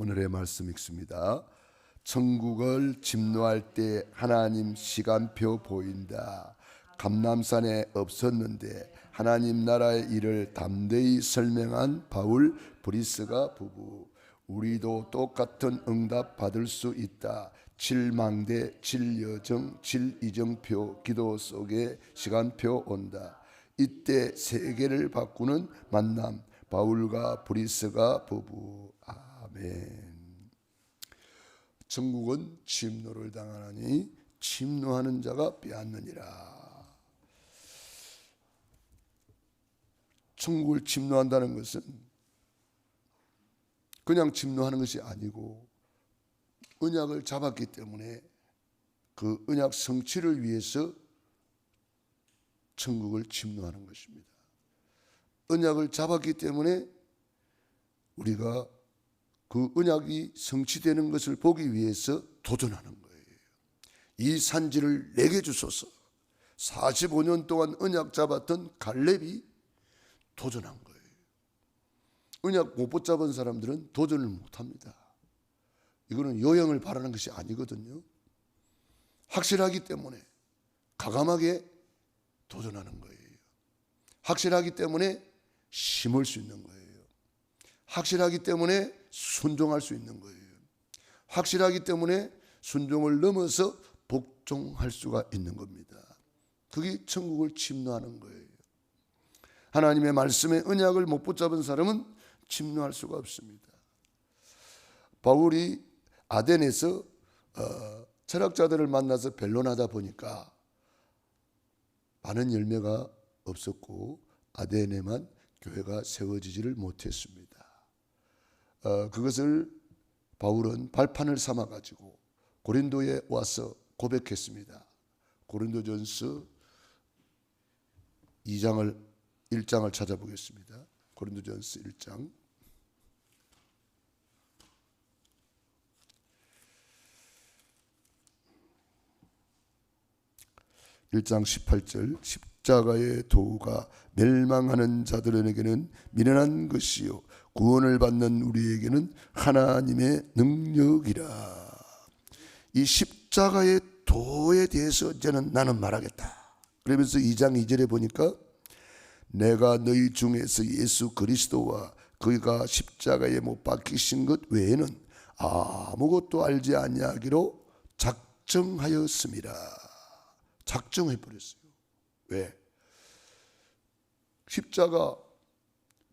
오늘의 말씀 읽습니다. 천국을 침노할 때 하나님 시간표 보인다. 감람산에 없었는데 하나님 나라의 일을 담대히 설명한 바울 브리스가 부부. 우리도 똑같은 응답 받을 수 있다. 7망대 7여정 7이정표 기도 속에 시간표 온다. 이때 세계를 바꾸는 만남. 바울과 브리스가 부부. 아멘. 천국은 침노를 당하나니 침노하는 자가 빼앗느니라. 천국을 침노한다는 것은 그냥 침노하는 것이 아니고 언약을 잡았기 때문에 그 언약 성취를 위해서 천국을 침노하는 것입니다. 언약을 잡았기 때문에 우리가 그 언약이 성취되는 것을 보기 위해서 도전하는 거예요. 이 산지를 내게 주소서. 45년 동안 언약 잡았던 갈렙이 도전한 거예요. 언약 못 붙잡은 사람들은 도전을 못합니다. 이거는 요령을 바라는 것이 아니거든요. 확실하기 때문에 과감하게 도전하는 거예요. 확실하기 때문에 심을 수 있는 거예요. 확실하기 때문에 순종할 수 있는 거예요. 확실하기 때문에 순종을 넘어서 복종할 수가 있는 겁니다. 그게 천국을 침노하는 거예요. 하나님의 말씀에 언약을 못 붙잡은 사람은 침노할 수가 없습니다. 바울이 아덴에서 철학자들을 만나서 변론하다 보니까 많은 열매가 없었고 아덴에만 교회가 세워지지를 못했습니다. 그것을 바울은 발판을 삼아 가지고 고린도에 와서 고백했습니다. 고린도전서 1장을 찾아보겠습니다. 고린도전서 1장 1장 18절 십자가의 도가 멸망하는 자들에게는 미련한 것이요 구원을 받는 우리에게는 하나님의 능력이라. 이 십자가의 도에 대해서 이제는 나는 말하겠다. 그러면서 2장 2절에 보니까 내가 너희 중에서 예수 그리스도와 그가 십자가에 못 박히신 것 외에는 아무것도 알지 아니하기로 작정하였습니다. 작정해버렸어요. 왜? 십자가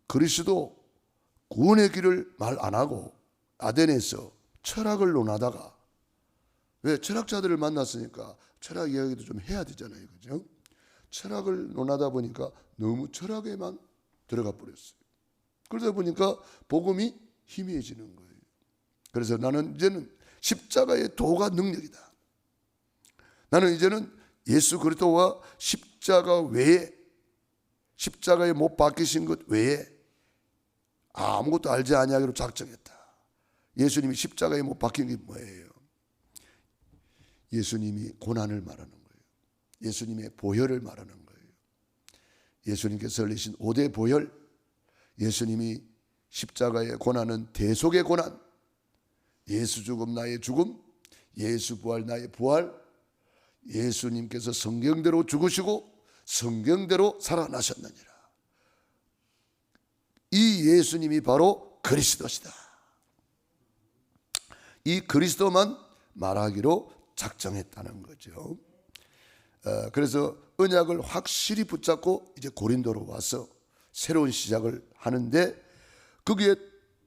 그리스도 구원의 길을 말 안 하고 아덴에서 철학을 논하다가, 왜? 철학자들을 만났으니까 철학 이야기도 좀 해야 되잖아요. 그죠? 철학을 논하다 보니까 너무 철학에만 들어가 버렸어요. 그러다 보니까 복음이 희미해지는 거예요. 그래서 나는 이제는 십자가의 도가 능력이다. 나는 이제는 예수 그리스도와 십자가 외에, 십자가에 못 박히신 것 외에 아무것도 알지 아니하기로 작정했다. 예수님이 십자가에 못 박힌 게 뭐예요? 예수님이 고난을 말하는 거예요. 예수님의 보혈을 말하는 거예요. 예수님께서 흘리신 5대 보혈, 예수님이 십자가의 고난은 대속의 고난, 예수 죽음 나의 죽음, 예수 부활 나의 부활, 예수님께서 성경대로 죽으시고 성경대로 살아나셨느니라. 이 예수님이 바로 그리스도시다. 이 그리스도만 말하기로 작정했다는 거죠. 그래서 언약을 확실히 붙잡고 이제 고린도로 와서 새로운 시작을 하는데, 거기에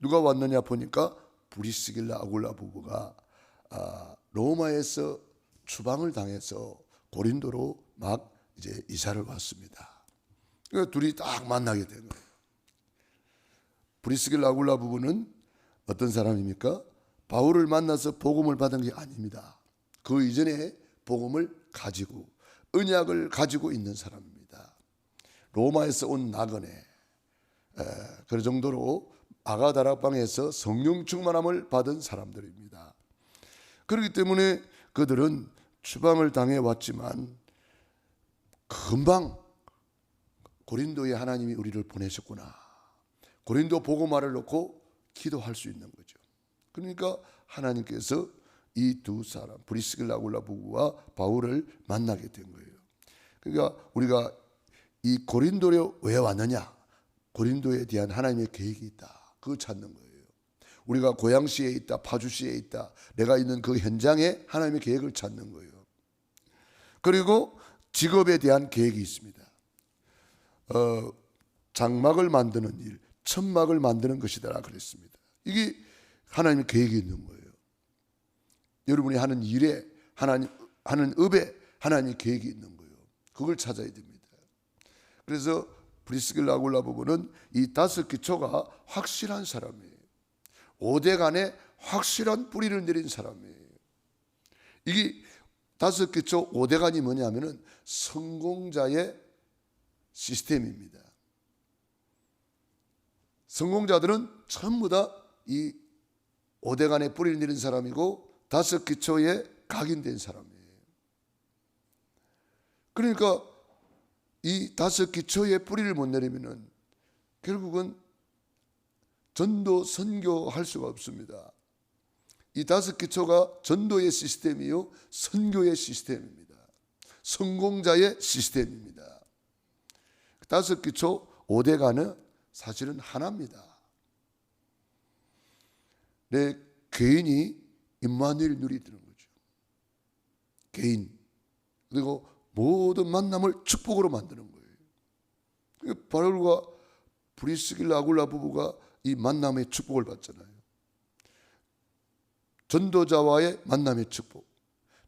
누가 왔느냐 보니까 브리스길라 아굴라 부부가 로마에서 추방을 당해서 고린도로 막 이제 이사를 왔습니다. 그러니까 둘이 딱 만나게 된 거예요. 브리스길라 아굴라 부부는 어떤 사람입니까? 바울을 만나서 복음을 받은 게 아닙니다. 그 이전에 복음을 가지고 언약을 가지고 있는 사람입니다. 로마에서 온 나그네, 그 정도로 아가다락방에서 성령 충만함을 받은 사람들입니다. 그렇기 때문에 그들은 추방을 당해 왔지만 금방 고린도에 하나님이 우리를 보내셨구나, 고린도 복음화를 놓고 기도할 수 있는 거죠. 그러니까 하나님께서 이 두 사람 브리스길라 아굴라 부부와 바울을 만나게 된 거예요. 그러니까 우리가 이 고린도로 왜 왔느냐? 고린도에 대한 하나님의 계획이 있다. 그걸 찾는 거예요. 우리가 고양시에 있다, 파주시에 있다, 내가 있는 그 현장에 하나님의 계획을 찾는 거예요. 그리고 직업에 대한 계획이 있습니다. 장막을 만드는 일, 천막을 만드는 것이다 그랬습니다. 이게 하나님의 계획이 있는 거예요. 여러분이 하는 일에 하는 업에 하나님의 계획이 있는 거예요. 그걸 찾아야 됩니다. 그래서 브리스길라 아굴라 부부는 이 다섯 기초가 확실한 사람이에요. 오대간에 확실한 뿌리를 내린 사람이에요. 이게 다섯 기초 오대간이 뭐냐면은 성공자의 시스템입니다. 성공자들은 전부 다 이 오대간에 뿌리를 내린 사람이고 다섯 기초에 각인된 사람이에요. 그러니까 이 다섯 기초에 뿌리를 못 내리면은 결국은 전도 선교할 수가 없습니다. 이 다섯 기초가 전도의 시스템이요, 선교의 시스템입니다. 성공자의 시스템입니다. 다섯 기초 5대간은 사실은 하나입니다. 내 개인이 임마누엘 누리는 거죠. 개인. 그리고 모든 만남을 축복으로 만드는 거예요. 바울과 브리스길라 아굴라 부부가 이 만남의 축복을 받잖아요. 전도자와의 만남의 축복,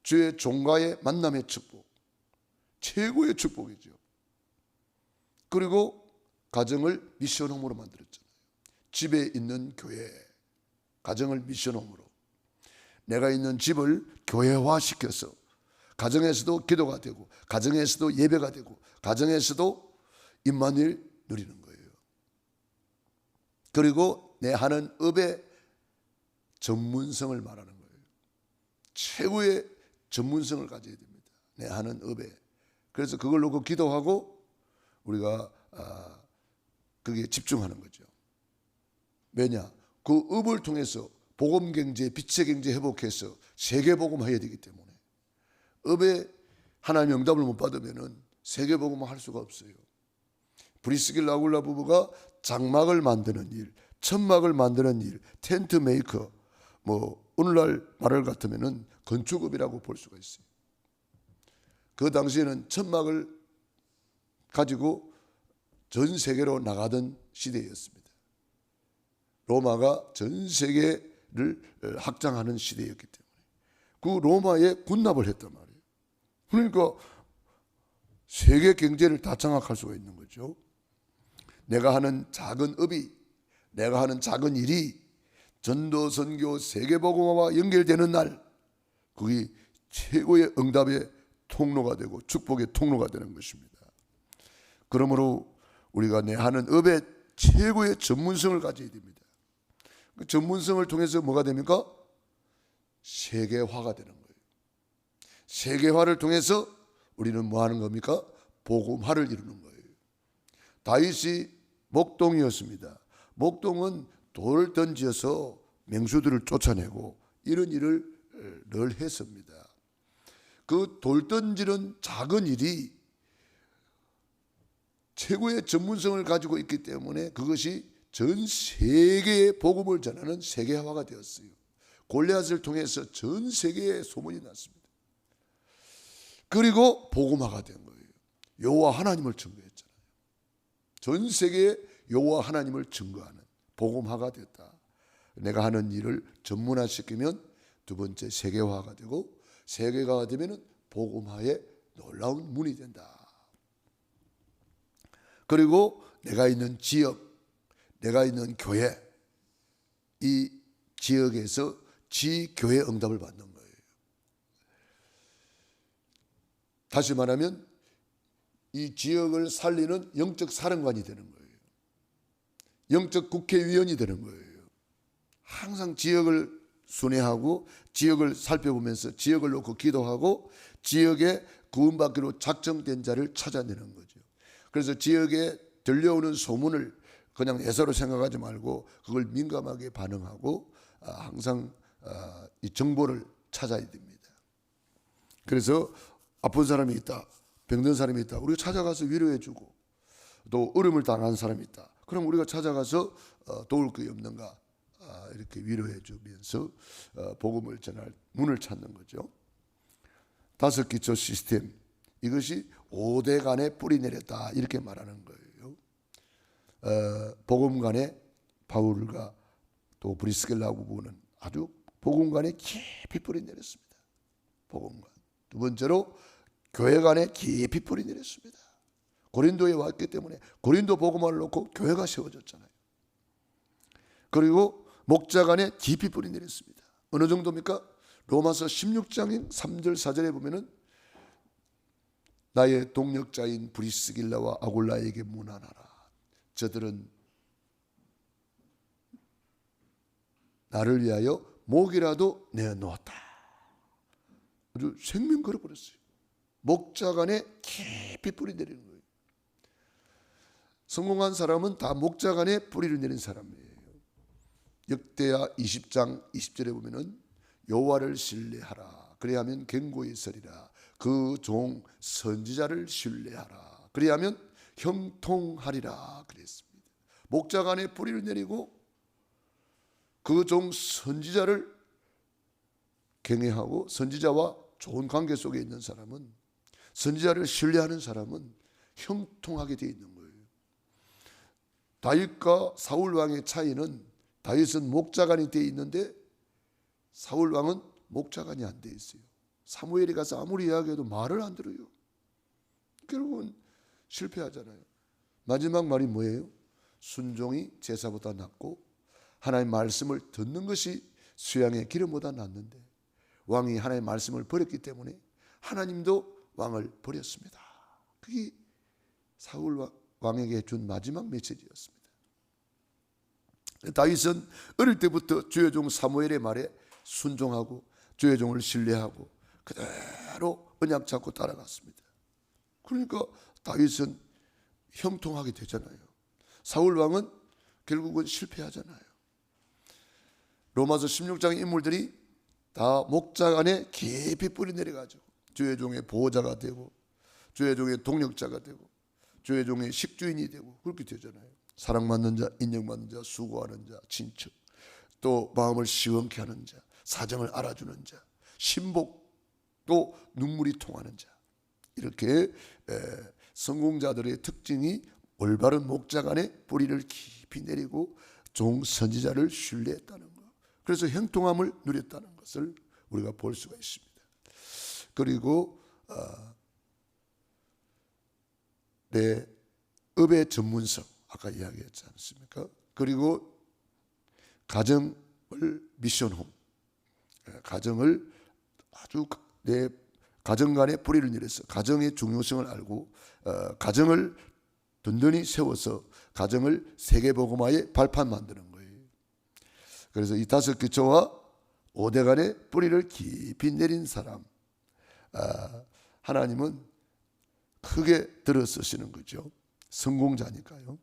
주의 종과의 만남의 축복, 최고의 축복이죠. 그리고 가정을 미션홈으로 만들었잖아요. 집에 있는 교회, 가정을 미션홈으로. 내가 있는 집을 교회화시켜서 가정에서도 기도가 되고 가정에서도 예배가 되고 가정에서도 임마누엘 누리는 거예요. 그리고 내 하는 업의 전문성을 말하는 거예요. 최고의 전문성을 가져야 됩니다. 내 하는 업에. 그래서 그걸 놓고 기도하고 우리가 그게 집중하는 거죠. 왜냐? 그 업을 통해서 복음경제, 빛의 경제 회복해서 세계복음해야 되기 때문에 업에 하나님의 응답을 못 받으면 세계복음을 할 수가 없어요. 브리스길라 아굴라 부부가 장막을 만드는 일, 천막을 만드는 일, 텐트 메이커, 오늘날 말을 같으면 건축업이라고 볼 수가 있어요. 그 당시에는 천막을 가지고 전 세계로 나가던 시대였습니다. 로마가 전 세계를 확장하는 시대였기 때문에 그 로마에 군납을 했단 말이에요. 그러니까 세계 경제를 다 장악할 수가 있는 거죠. 내가 하는 작은 업이, 내가 하는 작은 일이 전도, 선교, 세계복음화와 연결되는 날, 그게 최고의 응답의 통로가 되고 축복의 통로가 되는 것입니다. 그러므로 우리가 내 하는 업에 최고의 전문성을 가져야 됩니다. 그 전문성을 통해서 뭐가 됩니까? 세계화가 되는 거예요. 세계화를 통해서 우리는 뭐 하는 겁니까? 복음화를 이루는 거예요. 다윗이 목동이었습니다. 목동은 돌을 던져서 맹수들을 쫓아내고 이런 일을 늘 했습니다. 그 돌 던지는 작은 일이 최고의 전문성을 가지고 있기 때문에 그것이 전 세계에 복음을 전하는 세계화가 되었어요. 골리앗을 통해서 전 세계에 소문이 났습니다. 그리고 복음화가 된 거예요. 여호와 하나님을 증거했잖아요. 전 세계에 여호와 하나님을 증거하는 복음화가 됐다. 내가 하는 일을 전문화시키면 두 번째 세계화가 되고 세계화가 되면 복음화의 놀라운 문이 된다. 그리고 내가 있는 지역, 내가 있는 교회, 이 지역에서 지교회 응답을 받는 거예요. 다시 말하면 이 지역을 살리는 영적 사령관이 되는 거예요. 영적 국회의원이 되는 거예요. 항상 지역을 순회하고 지역을 살펴보면서 지역을 놓고 기도하고 지역에 구원받기로 작정된 자를 찾아내는 거죠. 그래서 지역에 들려오는 소문을 그냥 예사로 생각하지 말고 그걸 민감하게 반응하고 항상 이 정보를 찾아야 됩니다. 그래서 아픈 사람이 있다, 병든 사람이 있다, 우리가 찾아가서 위로해주고, 또 어려움을 당한 사람이 있다, 그럼 우리가 찾아가서 도울 게 없는가, 이렇게 위로해주면서 복음을 전할 문을 찾는 거죠. 다섯 기초 시스템, 이것이 5대 간에 뿌리 내렸다, 이렇게 말하는 거예요. 복음 간에 바울과 또 브리스길라 부부는 아주 복음 간에 깊이 뿌리 내렸습니다. 복음 간. 두 번째로 교회 간에 깊이 뿌리 내렸습니다. 고린도에 왔기 때문에 고린도 복음을 놓고 교회가 세워졌잖아요. 그리고 목자 간에 깊이 뿌리 내렸습니다. 어느 정도입니까? 로마서 16장 3절 4절에 보면은 나의 동력자인 브리스길라와 아굴라에게 문안하라. 저들은 나를 위하여 목이라도 내어놓았다. 아주 생명 걸어버렸어요. 목자 간에 깊이 뿌리 내리는 거예요. 성공한 사람은 다 목자 간에 뿌리를 내린 사람이에요. 역대하 20장 20절에 보면은 여호와를 신뢰하라. 그래야면 견고히 서리라. 그 종 선지자를 신뢰하라. 그래야면 형통하리라 그랬습니다. 목자 간에 뿌리를 내리고 그 종 선지자를 경외하고 선지자와 좋은 관계 속에 있는 사람은, 선지자를 신뢰하는 사람은 형통하게 되어 있는 거예요. 다윗과 사울 왕의 차이는 다윗은 목자간이 되어 있는데 사울 왕은 목자간이 안 되어 있어요. 사무엘이 가서 아무리 이야기해도 말을 안 들어요. 결국은 실패하잖아요. 마지막 말이 뭐예요? 순종이 제사보다 낫고 하나님의 말씀을 듣는 것이 수양의 기름보다 낫는데, 왕이 하나님의 말씀을 버렸기 때문에 하나님도 왕을 버렸습니다. 그게 사울 왕에게 준 마지막 메시지였습니다. 다윗은 어릴 때부터 주의 종 사무엘의 말에 순종하고 주의 종을 신뢰하고 그대로 언약 잡고 따라갔습니다. 그러니까 다윗은 형통하게 되잖아요. 사울 왕은 결국은 실패하잖아요. 로마서 16장의 인물들이 다 목자 안에 깊이 뿌리 내려가지고 주의 종의 보호자가 되고 주의 종의 동력자가 되고 주의 종의 식주인이 되고 그렇게 되잖아요. 사랑받는 자, 인정받는 자, 수고하는 자, 친척, 또 마음을 시원케 하는 자, 사정을 알아주는 자, 신복, 또 눈물이 통하는 자, 이렇게 성공자들의 특징이 올바른 목자 간에 뿌리를 깊이 내리고 종 선지자를 신뢰했다는 것, 그래서 형통함을 누렸다는 것을 우리가 볼 수가 있습니다. 그리고 내 업의 전문성, 아까 이야기했지 않습니까? 그리고 가정을 미션홈, 가정을 아주 내 가정 간에 뿌리를 내려서 가정의 중요성을 알고 가정을 든든히 세워서 가정을 세계복음화의 발판 만드는 거예요. 그래서 이 다섯 기초와 5대 간에 뿌리를 깊이 내린 사람, 하나님은 크게 들어 쓰시는 거죠. 성공자니까요.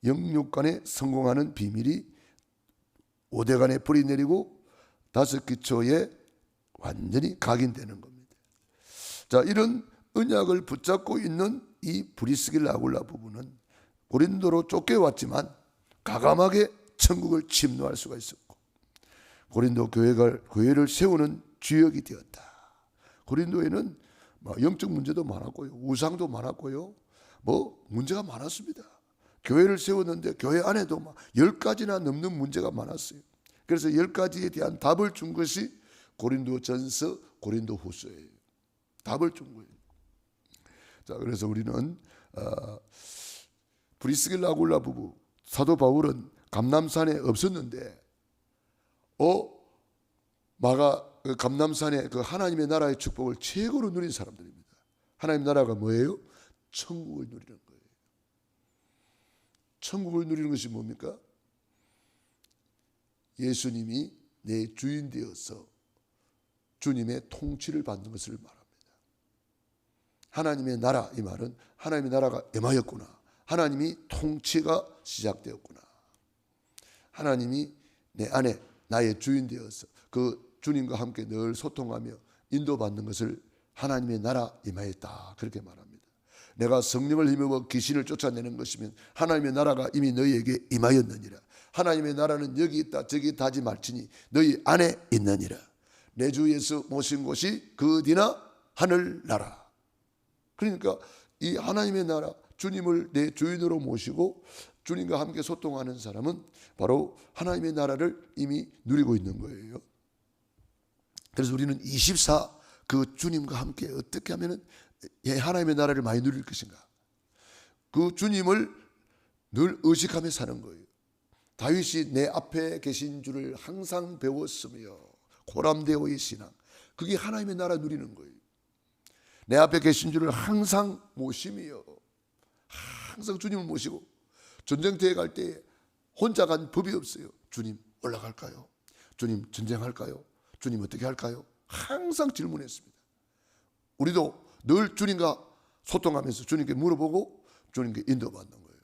영육 간에 성공하는 비밀이 5대 간에 뿌리 내리고 다섯 기초에 완전히 각인되는 겁니다. 자, 이런 언약을 붙잡고 있는 이 브리스길라 아굴라 부부는 고린도로 쫓겨왔지만 가감하게 천국을 침노할 수가 있었고, 고린도 교회를 세우는 주역이 되었다. 고린도에는 영적 문제도 많았고요, 우상도 많았고요, 문제가 많았습니다. 교회를 세웠는데 교회 안에도 10가지나 넘는 문제가 많았어요. 그래서 10가지에 대한 답을 준 것이 고린도전서, 고린도후서예요. 답을 준 거예요. 자, 그래서 우리는 브리스길라 아굴라 부부, 사도 바울은 감람산에 없었는데 감람산에 그 하나님의 나라의 축복을 최고로 누린 사람들입니다. 하나님 나라가 뭐예요? 천국을 누리는 거예요. 천국을 누리는 것이 뭡니까? 예수님이 내 주인 되어서 주님의 통치를 받는 것을 말합니다. 하나님의 나라, 이 말은 하나님의 나라가 임하였구나, 하나님이 통치가 시작되었구나. 하나님이 내 안에 나의 주인 되어서 그 주님과 함께 늘 소통하며 인도받는 것을 하나님의 나라 임하였다. 그렇게 말합니다. 내가 성령을 힘입어 귀신을 쫓아내는 것이면 하나님의 나라가 이미 너희에게 임하였느니라. 하나님의 나라는 여기 있다 저기 있다 하지 말지니 너희 안에 있느니라. 내 주 예수 모신 곳이 그 어디나 하늘나라. 그러니까 이 하나님의 나라, 주님을 내 주인으로 모시고 주님과 함께 소통하는 사람은 바로 하나님의 나라를 이미 누리고 있는 거예요. 그래서 우리는 24 그 주님과 함께 어떻게 하면 하나님의 나라를 많이 누릴 것인가. 그 주님을 늘 의식하며 사는 거예요. 다윗이 내 앞에 계신 줄을 항상 배웠으며 고람되어의 신앙. 그게 하나님의 나라 누리는 거예요. 내 앞에 계신 줄을 항상 모시며 항상 주님을 모시고 전쟁터에 갈 때 혼자 간 법이 없어요. 주님 올라갈까요? 주님 전쟁할까요? 주님 어떻게 할까요? 항상 질문했습니다. 우리도 늘 주님과 소통하면서 주님께 물어보고 주님께 인도받는 거예요.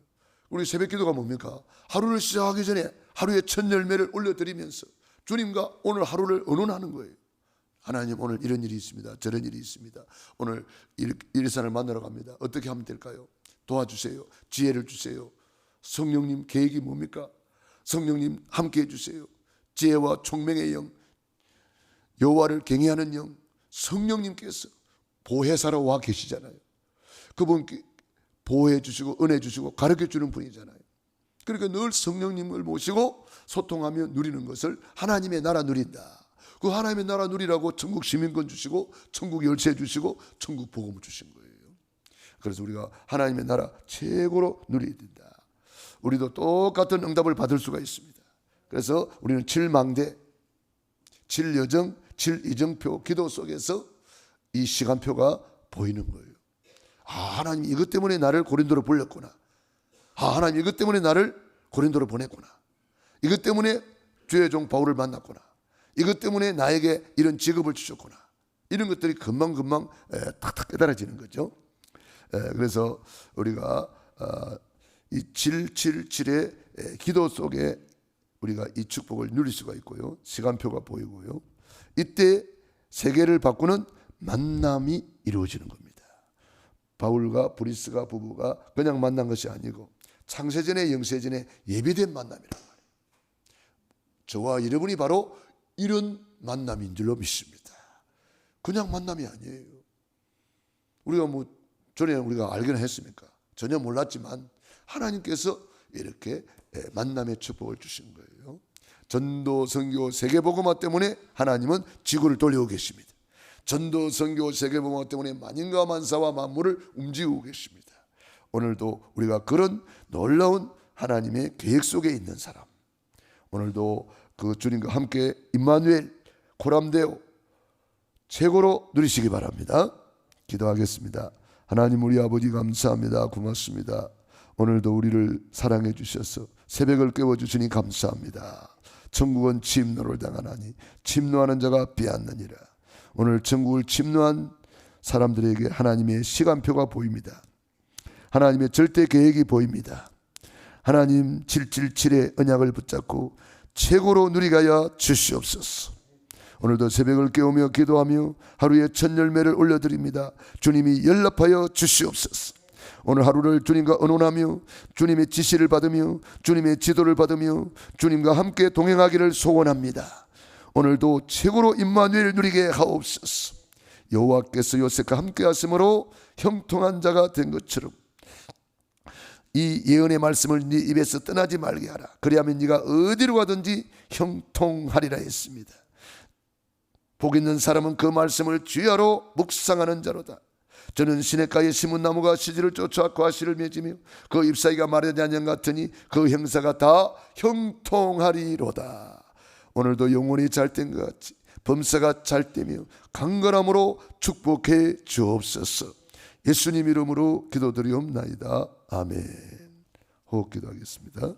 우리 새벽 기도가 뭡니까? 하루를 시작하기 전에 하루의 첫 열매를 올려드리면서 주님과 오늘 하루를 의논하는 거예요. 하나님 오늘 이런 일이 있습니다. 저런 일이 있습니다. 오늘 이리산을 만나러 갑니다. 어떻게 하면 될까요? 도와주세요. 지혜를 주세요. 성령님 계획이 뭡니까? 성령님 함께해 주세요. 지혜와 총명의 영, 여호와를 경외하는 영, 성령님께서 보혜사로 와 계시잖아요. 그분 보호해 주시고 은혜 주시고 가르쳐 주는 분이잖아요. 그러니까 늘 성령님을 모시고 소통하며 누리는 것을 하나님의 나라 누린다. 그 하나님의 나라 누리라고 천국 시민권 주시고 천국 열쇠 주시고 천국 복음을 주신 거예요. 그래서 우리가 하나님의 나라 최고로 누려야 된다. 우리도 똑같은 응답을 받을 수가 있습니다. 그래서 우리는 7망대, 7여정, 7이정표 기도 속에서 이 시간표가 보이는 거예요. 하나님 이것 때문에 나를 고린도로 불렀구나. 하나님 이것 때문에 나를 고린도로 보냈구나. 이것 때문에 주의 종 바울을 만났구나. 이것 때문에 나에게 이런 직업을 주셨구나. 이런 것들이 금방금방 탁탁 깨달아지는 거죠. 그래서 우리가 이 777의 기도 속에 우리가 이 축복을 누릴 수가 있고요. 시간표가 보이고요. 이때 세계를 바꾸는 만남이 이루어지는 겁니다. 바울과 브리스가 부부가 그냥 만난 것이 아니고 창세전에 영세전에 예비된 만남이란 말이에요. 저와 여러분이 바로 이런 만남인 줄로 믿습니다. 그냥 만남이 아니에요. 우리가 전에 우리가 알기는 했습니까? 전혀 몰랐지만 하나님께서 이렇게 만남의 축복을 주신 거예요. 전도, 선교, 세계복음화 때문에 하나님은 지구를 돌리고 계십니다. 전도, 선교, 세계복음화 때문에 만인과 만사와 만물을 움직이고 계십니다. 오늘도 우리가 그런 놀라운 하나님의 계획 속에 있는 사람, 오늘도 그 주님과 함께 임마누엘 고람되어 최고로 누리시기 바랍니다. 기도하겠습니다. 하나님 우리 아버지 감사합니다. 고맙습니다. 오늘도 우리를 사랑해 주셔서 새벽을 깨워주시니 감사합니다. 천국은 침노를 당하나니 침노하는 자가 빼앗느니라. 오늘 천국을 침노한 사람들에게 하나님의 시간표가 보입니다. 하나님의 절대 계획이 보입니다. 하나님 777의 언약을 붙잡고 최고로 누리게 하여 주시옵소서. 오늘도 새벽을 깨우며 기도하며 하루의 첫 열매를 올려드립니다. 주님이 연락하여 주시옵소서. 오늘 하루를 주님과 의논하며 주님의 지시를 받으며 주님의 지도를 받으며 주님과 함께 동행하기를 소원합니다. 오늘도 최고로 임마누엘 누리게 하옵소서. 여호와께서 요셉과 함께 하심으로 형통한 자가 된 것처럼 이 예언의 말씀을 네 입에서 떠나지 말게 하라. 그리하면 네가 어디로 가든지 형통하리라 했습니다. 복 있는 사람은 그 말씀을 주야로 묵상하는 자로다. 저는 시냇가에 심은 나무가 시지를 쫓아 과실을 맺으며 그 잎사귀가 마르지 않는 같으니 그 형사가 다 형통하리로다. 오늘도 영혼이 잘된 것 같이 범사가 잘되며 강건함으로 축복해 주옵소서. 예수님 이름으로 기도드리옵나이다. 아멘. 호흡 기도하겠습니다.